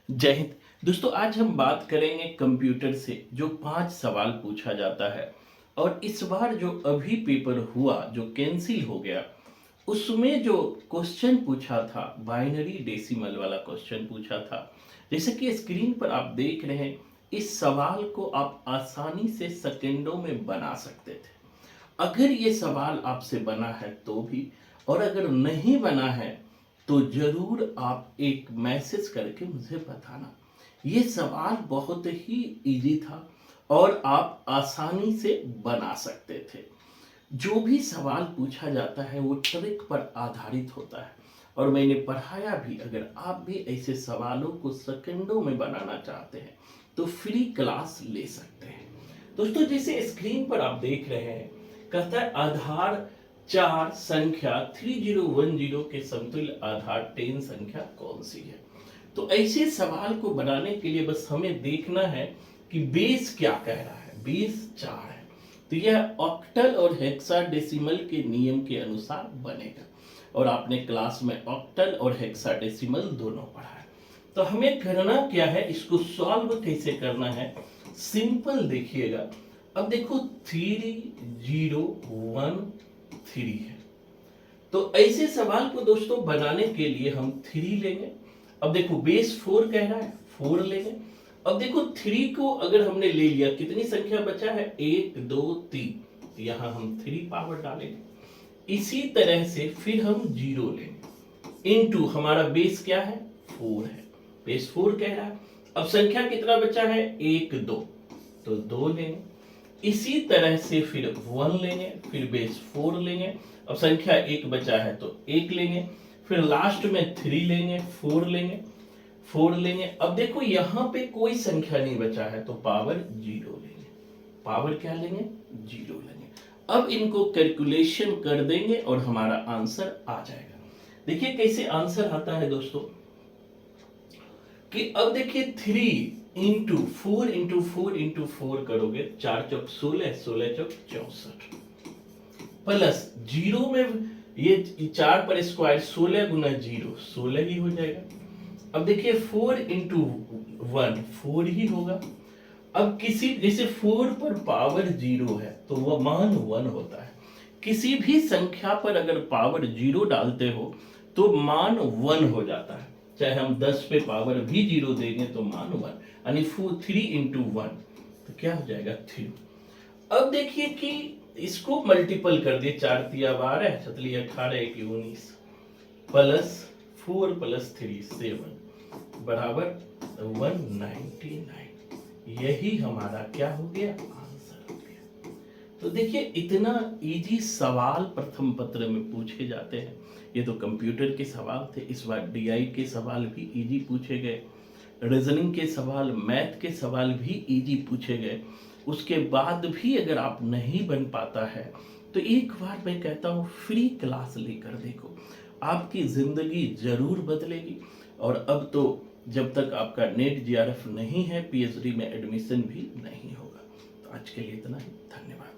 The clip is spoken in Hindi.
जय हिंद। दोस्तों, आज हम बात करेंगे कंप्यूटर से जो 5 सवाल पूछा जाता है। और इस बार जो अभी पेपर हुआ जो कैंसिल हो गया, उसमें जो क्वेश्चन पूछा था बाइनरी डेसिमल वाला क्वेश्चन पूछा था। जैसे कि स्क्रीन पर आप देख रहे हैं, इस सवाल को आप आसानी से सेकेंडों में बना सकते थे। अगर ये सवाल आपसे बना है तो भी, और अगर नहीं बना है तो जरूर आप एक मैसेज करके मुझे बताना। ये सवाल बहुत ही इजी था और आप आसानी से बना सकते थे। जो भी सवाल पूछा जाता है वो ट्रिक पर आधारित होता है और मैंने पढ़ाया भी। अगर आप भी ऐसे सवालों को सेकंडों में बनाना चाहते हैं तो फ्री क्लास ले सकते हैं। दोस्तों, जैसे स्क्रीन पर आप देख रहे हैं, कहता है आधार 4 संख्या 3010 के समतुल्य आधार 10 संख्या कौन सी है। तो ऐसे सवाल को बनाने के लिए बस हमें देखना है कि बेस क्या कह रहा है। बेस 4 है तो यह ऑक्टल और हेक्साडेसिमल के नियम के अनुसार बनेगा। और आपने क्लास में ऑक्टल और हेक्साडेसिमल दोनों पढ़ा है। तो हमें करना क्या है, इसको सॉल्व कैसे करना है, सिंपल देखिएगा। अब देखो 3013 है। तो ऐसे सवाल को दोस्तों बनाने के लिए हम 3 लेंगे। अब देखो बेस 4 कह रहा है, 4 लेंगे। अब देखो 3 को अगर हमने ले लिया, कितनी संख्या बचा है, 1 2 3। यहां हम 3 पावर डालेंगे। इसी तरह से फिर हम 0 लेंगे इनटू हमारा बेस क्या है, 4 है। बेस 4 कह रहा है। अब संख्या कितना बचा है, 1 2, तो 2 लेंगे। इसी तरह से फिर 1 लेंगे, फिर बेस 4 लेंगे। अब संख्या 1 बचा है तो 1 लेंगे। फिर लास्ट में 3 लेंगे, 4 लेंगे, 4 लेंगे। अब देखो यहां पे कोई संख्या नहीं बचा है तो पावर 0 लेंगे। पावर क्या लेंगे, 0 लेंगे। अब इनको कैलकुलेशन कर देंगे और हमारा आंसर आ जाएगा। देखिए कैसे आंसर आता है दोस्तों, कि अब देखिए 3 इंटू 4 करोगे, 4 चौक 16, 16 चौक 64, प्लस 0 में ये 4 पर स्क्वायर 16 गुना 0 16 ही हो जाएगा। अब देखिए 4 इंटू 1 4 ही होगा। अब किसी जैसे 4 पर पावर 0 है तो वह मान 1 होता है। किसी भी संख्या पर अगर पावर 0 डालते हो तो मान 1 हो जाता है। चाहे हम 10 पे पावर भी 0 देंगे तो मान 1, यानी 3 इंटू 1 तो क्या हो जाएगा, 3। अब देखिए कि इसको मल्टीपल कर दिए, 4 तिया 12, छतली 18, 1 19, प्लस 4 प्लस 3 7 बराबर 199। यही हमारा क्या हो गया, आंसर हो गया। तो देखिए इतना इजी सवाल प्रथम पत्र में पूछे जाते हैं। ये तो कंप्यूटर के सवाल थे, इस बार डीआई के सवाल भी इजी पूछे गए, रीजनिंग के सवाल, मैथ के सवाल भी इजी पूछे गए। उसके बाद भी अगर आप नहीं बन पाता है तो एक बार मैं कहता हूँ फ्री क्लास लेकर देखो, आपकी जिंदगी जरूर बदलेगी। और अब तो जब तक आपका नेट जीआरएफ नहीं है, पीएचडी में एडमिशन भी नहीं होगा। तो आज के लिए इतना ही, धन्यवाद।